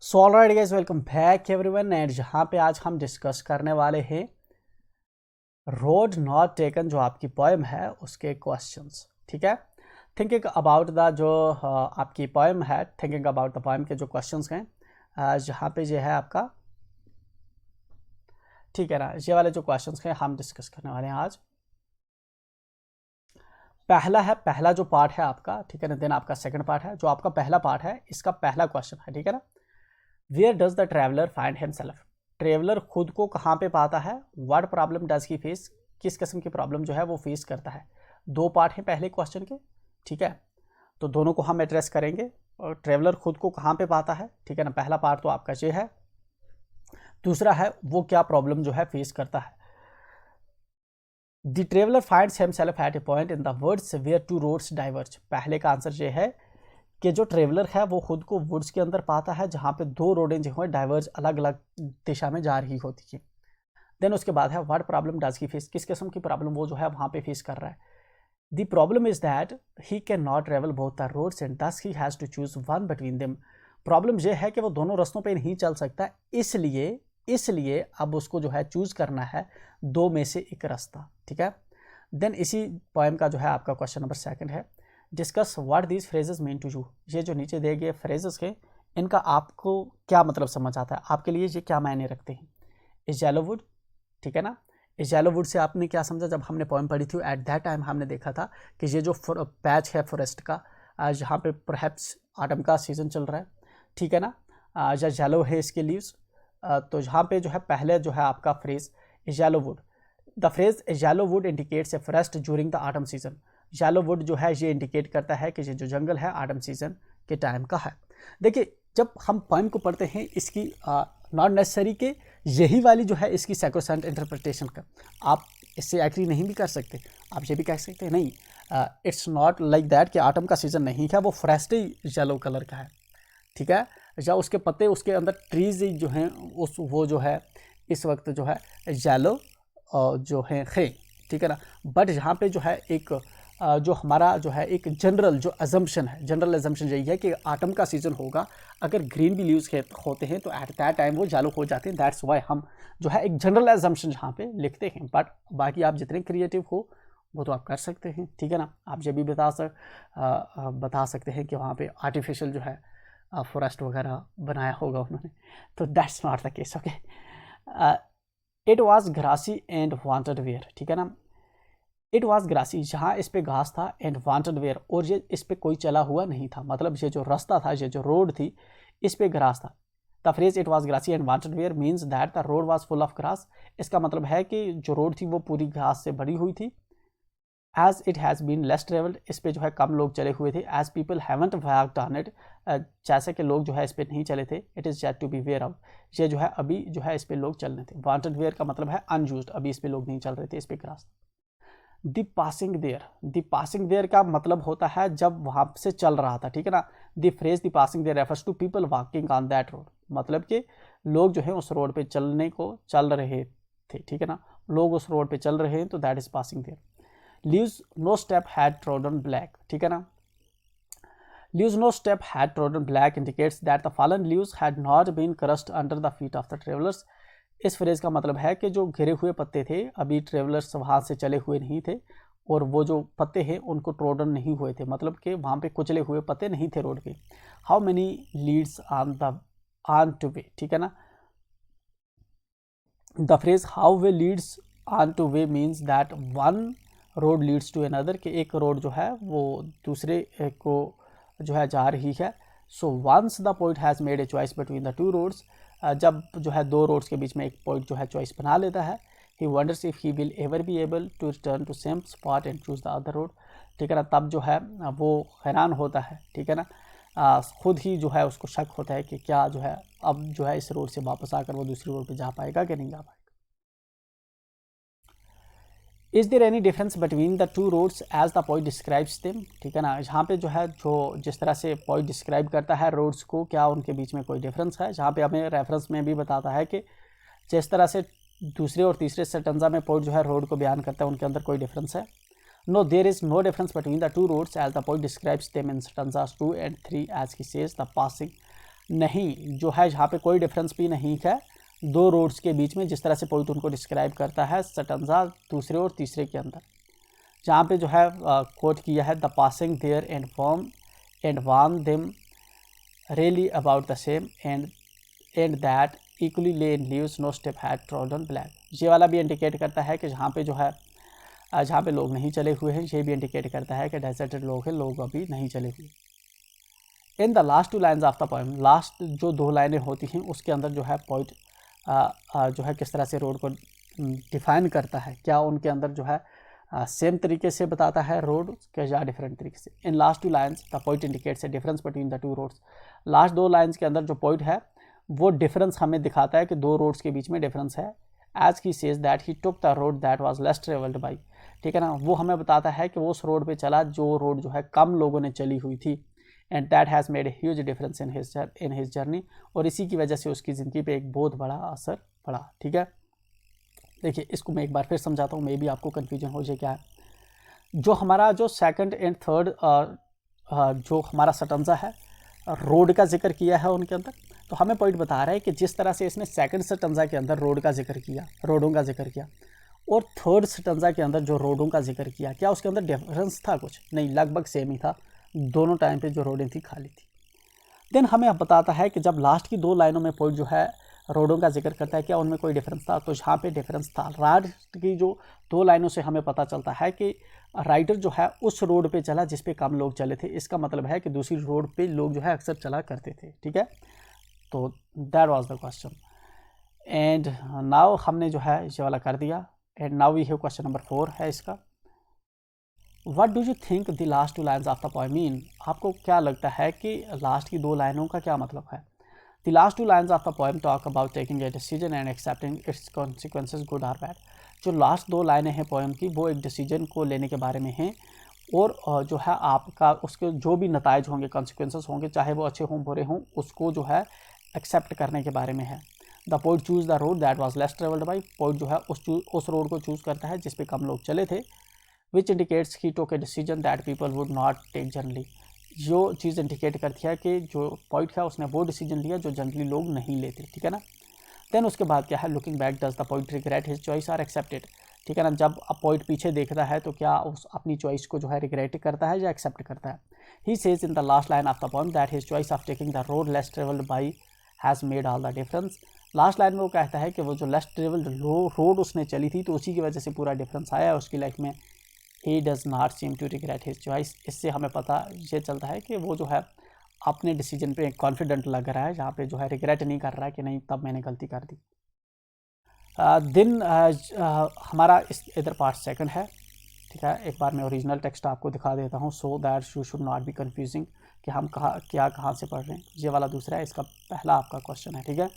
So alright guys, welcome back everyone. And जहाँ पे आज हम डिस्कस करने वाले हैं रोड नॉट टेकन, जो आपकी पोएम है उसके क्वेश्चंस। ठीक है, थिंकिंग अबाउट द जो आपकी पोएम है, थिंकिंग अबाउट द पोएम के जो क्वेश्चंस हैं जहाँ पे ये है आपका, ठीक है ना, ये वाले जो क्वेश्चंस हैं हम डिस्कस करने वाले हैं आज। पहला जो पार्ट है आपका, ठीक है ना, देन आपका सेकंड पार्ट है। जो आपका पहला पार्ट है इसका पहला क्वेश्चन है, ठीक है ना, where does the traveller find himself. Traveller खुद को कहाँ पे पाता है, what problem does he face, किस किस्म की प्रॉब्लम जो है वो फेस करता है। दो पार्ट हैं पहले क्वेश्चन के, ठीक है, तो दोनों को हम एड्रेस करेंगे। और ट्रेवलर खुद को कहाँ पे पाता है, ठीक है ना, पहला पार्ट तो आपका ये है। दूसरा है वो क्या प्रॉब्लम जो है फेस करता है। The traveller finds himself at a point in the words where two roads diverge. पहले का आंसर ये है कि जो ट्रेवलर है वो खुद को वुड्स के अंदर पाता है जहाँ पे दो रोडें जो है डाइवर्ज अलग अलग दिशा में जा रही होती है। देन उसके बाद है what problem does he face, किस किस्म की प्रॉब्लम वो जो है वहाँ पे फेस कर रहा है। The problem is that he can not travel both the roads and thus he has to choose one between them. Problem ये है कि वो दोनों रास्तों पे नहीं चल सकता, इसलिए अब उसको जो है चूज करना है दो में से एक रास्ता। ठीक है, देन इसी पोएम का जो है आपका क्वेश्चन नंबर सेकंड है, discuss what these phrases mean to you. ये जो नीचे दिए गए फ्रेजेस के, इनका आपको क्या मतलब समझ आता है, आपके लिए ये क्या मायने रखते हैं। इज येलो वुड, ठीक है ना, इज येलो वुड से आपने क्या समझा, जब हमने पोएम पढ़ी थी एट दैट टाइम हमने देखा था कि ये जो पैच है फॉरेस्ट का, जहाँ पे परहैप्स ऑटम का सीजन चल रहा है, ठीक है ना, या येलो है इसके लीव्स। तो यहाँ पे जो है पहले जो है आपका phrase is yellow would. The phrase is yellow would indicates a forest during the autumn season. Yellow would जो है ये इंडिकेट करता है कि ये जो जंगल है ऑटम सीजन के टाइम का है। देखिए, जब हम पोएम को पढ़ते हैं इसकी नॉट नेसेसरी के यही वाली जो है इसकी सैक्रोसेंट इंटरप्रिटेशन का, आप इससे एग्री नहीं भी कर सकते। आप ये भी कह सकते हैं नहीं, इट्स नॉट लाइक दैट कि ऑटम का सीजन नहीं है, वो फॉरेस्ट ही येलो कलर का है, ठीक है, या उसके पत्ते उसके अंदर ट्रीज जो हैं उस वो जो है इस वक्त जो है येलो जो है, ठीक है ना। बट यहाँ पे जो है एक जो हमारा जो है एक जनरल जो अजम्पशन है, जनरल अजम्पशन यही है कि ऑटम का सीजन होगा, अगर ग्रीन भी लीव्स होते हैं तो एट दैट टाइम वो येलो हो जाते हैं। दैट्स वाई हम जो है एक जनरल अजम्पशन यहाँ पे लिखते हैं। बट बाकी आप जितने क्रिएटिव हो वो तो आप कर सकते हैं, ठीक है ना। आप ये भी बता सकते हैं कि वहाँ पे आर्टिफिशियल जो है फॉरेस्ट वगैरह बनाया होगा उन्होंने, तो that's not the case. Okay, it was grassy and wanted wear, ठीक है ना। इट वॉज ग्रासी, जहाँ इस पे घास था, एंड वांटेड वेयर, और ये इस पे कोई चला हुआ नहीं था, मतलब ये जो रास्ता था, ये जो रोड थी, इस पे ग्रास था। The phrase it was grassy and wanted wear means that the road was full of grass. इसका मतलब है कि जो रोड थी वो पूरी घास से भरी हुई थी। As it has been less travelled, इस पे जो है कम लोग चले हुए थे। As people haven't walked on it, जैसे कि लोग जो है इस पे नहीं चले थे। It is yet to be wear out, ये जो है अभी जो है इस पे लोग चलने थे। वांटेड वेयर का मतलब है अनयूज्ड, अभी इस पे लोग नहीं चल रहे थे, इस पे ग्रास। द पासिंग देयर का मतलब होता है जब वहाँ से चल रहा था, ठीक है ना। The phrase the passing there refers to people walking on that road, मतलब कि लोग जो है उस रोड पे चल रहे थे, ठीक है ना, लोग उस रोड पे चल रहे हैं, तो that is passing there. Leaves no step had trodden black, ठीक है ना, leaves no step had trodden black indicates that the fallen leaves had not been crushed under the feet of the travellers. इस phrase का मतलब है कि जो घिरे हुए पत्ते थे, अभी ट्रेवलर्स वहाँ से चले हुए नहीं थे, और वो जो पत्ते हैं उनको ट्रोडन नहीं हुए थे, मतलब कि वहाँ पे कुचले हुए पत्ते नहीं थे रोड पे। How many leads on to way, ठीक है ना। The phrase how way leads on to way means that one road leads to another, कि एक रोड जो है वो दूसरे को जो है जा रही है। So once the poet has made a choice between the two roads, जब जो है दो रोड्स के बीच में एक पॉइंट जो है चॉइस बना लेता है, he wonders if he will ever be able to return to same spot and choose the other road, ठीक है ना। तब जो है वो हैरान होता है, ठीक है ना, खुद ही जो है उसको शक होता है कि क्या जो है अब जो है इस रोड से वापस आकर वो दूसरी रोड पे जा पाएगा कि नहीं जा पाएगा। Is there any difference between the two roads as the poet describes them, ठीक है ना। यहाँ पे जो है जो जिस तरह से पोइट डिस्क्राइब करता है रोड्स को, क्या उनके बीच में कोई डिफरेंस है। जहाँ पे हमें रेफरेंस में भी बताता है कि जिस तरह से दूसरे और तीसरे स्टेंजा में पोइट जो है रोड को बयान करता है, उनके अंदर कोई डिफरेंस है। No there is no difference between the two roads as the poet describes them in stanzas 2 and 3 as he says the passing नहीं जो है जहाँ पे कोई डिफरेंस भी नहीं है दो रोड्स के बीच में, जिस तरह से पोइट उनको डिस्क्राइब करता है स्टैंजा दूसरे और तीसरे के अंदर, जहाँ पे जो है कोट किया है the passing there and worn them really about the same and that equally lay in leaves no step had trodden black. ये वाला भी इंडिकेट करता है कि जहाँ पे जो है जहाँ पे लोग नहीं चले हुए हैं, ये भी इंडिकेट करता है कि डेजर्टेड लोग हैं, लोग अभी नहीं चले हुए। In the last two lines of the poem, last जो दो लाइनें होती हैं उसके अंदर जो है पोइट जो है किस तरह से रोड को डिफाइन करता है, क्या उनके अंदर जो है सेम तरीके से बताता है रोड के या डिफरेंट तरीके से। In last two lines the poet indicates a difference between the two roads. Last दो लाइन्स के अंदर जो पोइट है वो डिफरेंस हमें दिखाता है कि दो रोड्स के बीच में डिफरेंस है। As he says that he took the road that was less travelled by, ठीक है ना, वो हमें बताता है कि वो उस रोड पे चला जो रोड जो है कम लोगों ने चली हुई थी। And that has made a huge difference in his journey, और इसी की वजह से उसकी ज़िंदगी पे एक बहुत बड़ा असर पड़ा। ठीक है, देखिए इसको मैं एक बार फिर समझाता हूँ, मे भी आपको कन्फ्यूजन हो जाए क्या है। जो हमारा जो सेकंड एंड थर्ड जो हमारा स्टैंजा है रोड का जिक्र किया है उनके अंदर, तो हमें पॉइंट बता रहा है कि जिस तरह से इसने सेकंड स्टैंजा के अंदर रोड का जिक्र किया, रोडों का जिक्र किया, और थर्ड स्टैंजा के अंदर जो रोडों का जिक्र किया, क्या उसके अंदर डिफरेंस था? कुछ नहीं, लगभग सेम ही था, दोनों टाइम पे जो रोडें थी खाली थी। देन हमें अब बताता है कि जब लास्ट की दो लाइनों में पॉइंट जो है रोडों का जिक्र करता है, क्या उनमें कोई डिफरेंस था? तो यहाँ पे डिफरेंस था। लास्ट की जो दो लाइनों से हमें पता चलता है कि राइडर जो है उस रोड पे चला जिस पे कम लोग चले थे। इसका मतलब है कि दूसरी रोड पे लोग जो है अक्सर चला करते थे। ठीक है, तो that was the question. And now हमने जो है ये वाला कर दिया। And now we have question number 4 है इसका। What do you think the last two lines of the poem mean? आपको क्या लगता है कि लास्ट की दो लाइनों का क्या मतलब है? The last two lines of the poem talk about taking a decision and accepting it's consequences good और बैड। जो लास्ट दो लाइनें हैं पोएम की, वो एक डिसीजन को लेने के बारे में हैं, और जो है आपका उसके जो भी नताइज होंगे, कॉन्सिक्वेंसेस होंगे, चाहे वो अच्छे हों बुरे हों, उसको जो है एक्सेप्ट करने के बारे में है। The poet choose the road that was less travelled by. Poet जो है उस रोड को चूज़ करता है जिस पे कम लोग चले थे। Which indicates he took a decision that people would not take generally. जो चीज़ इंडिकेट करती है कि जो पोइट है उसने वो डिसीजन लिया जो जनरली लोग नहीं लेते। ठीक है ना। देन उसके बाद क्या है, looking back does the poet regret his choice or accepted. ठीक है ना, जब पोइट पीछे देखता है तो क्या उस अपनी चॉइस को जो है रिग्रेट करता है या एक्सेप्ट करता है। He says in the last line of the poem that his choice of taking the road less travelled by has made all the difference. Last line में वो कहता है कि वो जो लेस ट्रेवल्ड रोड उसने चली थी तो उसी की वजह से पूरा डिफरेंस आया उसकी लाइफ में। He does not seem to regret his choice. इससे हमें पता ये चलता है कि वो जो है अपने डिसीजन पे कॉन्फिडेंट लग रहा है, जहाँ पे जो है रिग्रेट नहीं कर रहा है कि नहीं तब मैंने गलती कर दी। दिन हमारा इस इधर पार्ट सेकंड है। ठीक है, एक बार मैं ओरिजिनल टेक्स्ट आपको दिखा देता हूँ so that you should not be confusing कि हम कहाँ से पढ़ रहे हैं। ये वाला दूसरा है, इसका पहला आपका क्वेश्चन है। ठीक है,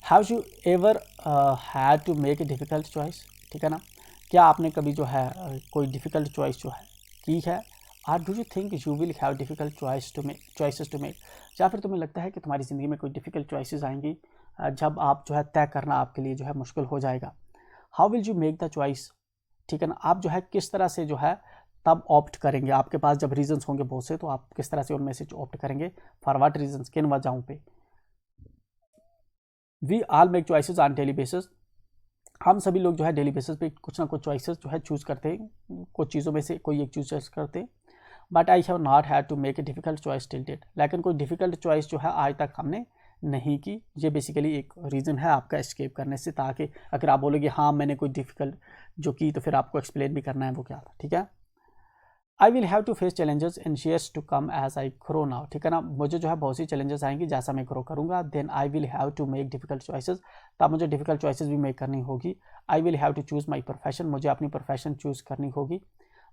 have you ever had to make a difficult choice. ठीक है ना, क्या आपने कभी जो है कोई डिफ़िकल्ट चॉइस जो है की है? Or do you think you will have difficult choices to make, या फिर तुम्हें लगता है कि तुम्हारी ज़िंदगी में कोई डिफ़िकल्ट चॉइसेस आएंगी जब आप जो है तय करना आपके लिए जो है मुश्किल हो जाएगा। How will you make the choice. ठीक है ना, आप जो है किस तरह से जो है तब ऑप्ट करेंगे। आपके पास जब रीजंस होंगे बहुत से, तो आप किस तरह से उनमें से ऑप्ट करेंगे, फॉर व्हाट रीजंस, किन वजहों पे। We all make choices on daily basis. हम सभी लोग जो है डेली बेसिस पे कुछ ना कुछ चॉइसेस जो है चूज़ करते हैं, कुछ चीज़ों में से कोई एक चूज़ करते हैं। But I have not had to make a difficult choice till date. लेकिन कोई डिफ़िकल्ट चॉइस जो है आज तक हमने नहीं की। ये बेसिकली एक रीज़न है आपका एस्केप करने से, ताकि अगर आप बोलोगे हाँ मैंने कोई डिफ़िकल्ट जो की, तो फिर आपको एक्सप्लेन भी करना है वो क्या था। ठीक है, I will have to face challenges in years to come as I grow now. ठीक है ना, मुझे जो है बहुत सी चैलेंजेस आएंगी जैसा मैं ग्रो करूँगा। Then I will have to make difficult choices, तब मुझे डिफ़िकल्ट चॉइसेस भी मेक करनी होगी। I will have to choose my profession, मुझे अपनी प्रोफेशन चूज़ करनी होगी।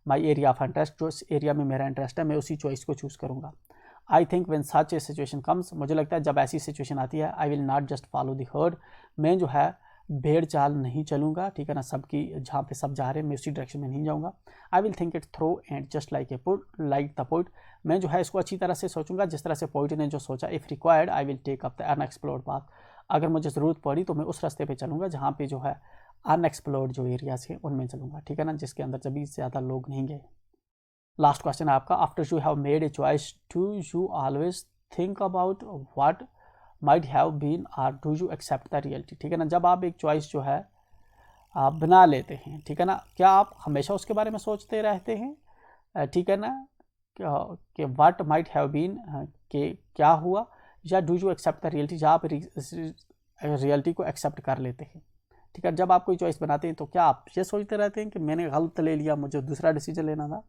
माई एरिया ऑफ इंटरेस्ट, जो इस एरिया में मेरा इंटरेस्ट है मैं उसी चॉइस को चूज़ करूँगा। I think when such A situation comes, मुझे लगता है जब ऐसी सिचुएशन आती है, I will not just follow the heard, मैं जो है भेड़ चाल नहीं चलूँगा। ठीक है ना, सबकी जहाँ पे सब जा रहे हैं मैं उसी डायरेक्शन में नहीं जाऊँगा। I will think it through and just like the poet, मैं जो है इसको अच्छी तरह से सोचूंगा जिस तरह से पोइट ने जो सोचा। If required I will take up the unexplored path, अगर मुझे ज़रूरत पड़ी तो मैं उस रास्ते पे चलूँगा जहाँ पे जो है अनएक्सप्लोर्ड जो एरियाज हैं उनमें चलूँगा। ठीक है ना, जिसके अंदर जब ज़्यादा लोग नहीं गए। लास्ट क्वेश्चन है आपका, after you have made a choice do you always think about what might have been और do you accept the reality. ठीक है ना, जब आप एक चॉइस जो है आप बना लेते हैं, ठीक है ना, क्या आप हमेशा उसके बारे में सोचते रहते हैं, ठीक है ना, कि व्हाट माइट हैव बीन, कि क्या हुआ, या do you accept the reality, जहाँ आप रियलिटी को एक्सेप्ट कर लेते हैं। ठीक है, जब आप कोई चॉइस बनाते हैं तो क्या आप ये सोचते रहते हैं कि मैंने गलत ले लिया, मुझे दूसरा डिसीजन लेना था।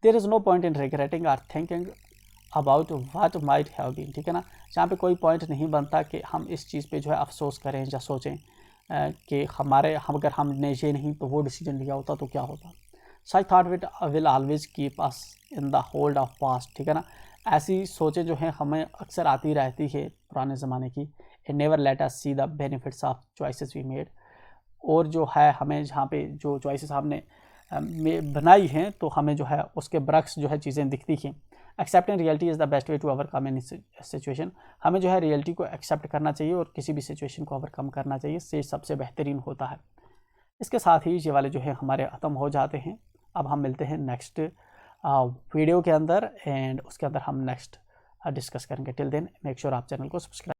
There is no point in regretting और thinking about what might have been. ठीक है ना, जहाँ पे कोई पॉइंट नहीं बनता कि हम इस चीज़ पे जो है अफसोस करें या सोचें कि अगर हमने ये नहीं तो वो डिसीजन लिया होता तो क्या होता। Such thought will always keep us in the hold of past. ठीक है ना, ऐसी सोचें जो हैं हमें अक्सर आती रहती है पुराने ज़माने की। It never let us see the benefits of choices we made. और जो है हमें जहाँ पे जो चॉइसेस हमने बनाई हैं तो हमें जो है उसके बरक्स जो है चीज़ें दिखती हैं। Accepting reality is the best way to overcome any situation. हमें जो है रियलिटी को एक्सेप्ट करना चाहिए और किसी भी सिचुएशन को ओवरकम करना चाहिए, से सबसे बेहतरीन होता है। इसके साथ ही ये वाले जो है हमारे ख़त्म हो जाते हैं। अब हम मिलते हैं नेक्स्ट वीडियो के अंदर, एंड उसके अंदर हम नेक्स्ट डिस्कस करेंगे। टिल देन मेक श्योर आप चैनल को सब्सक्राइब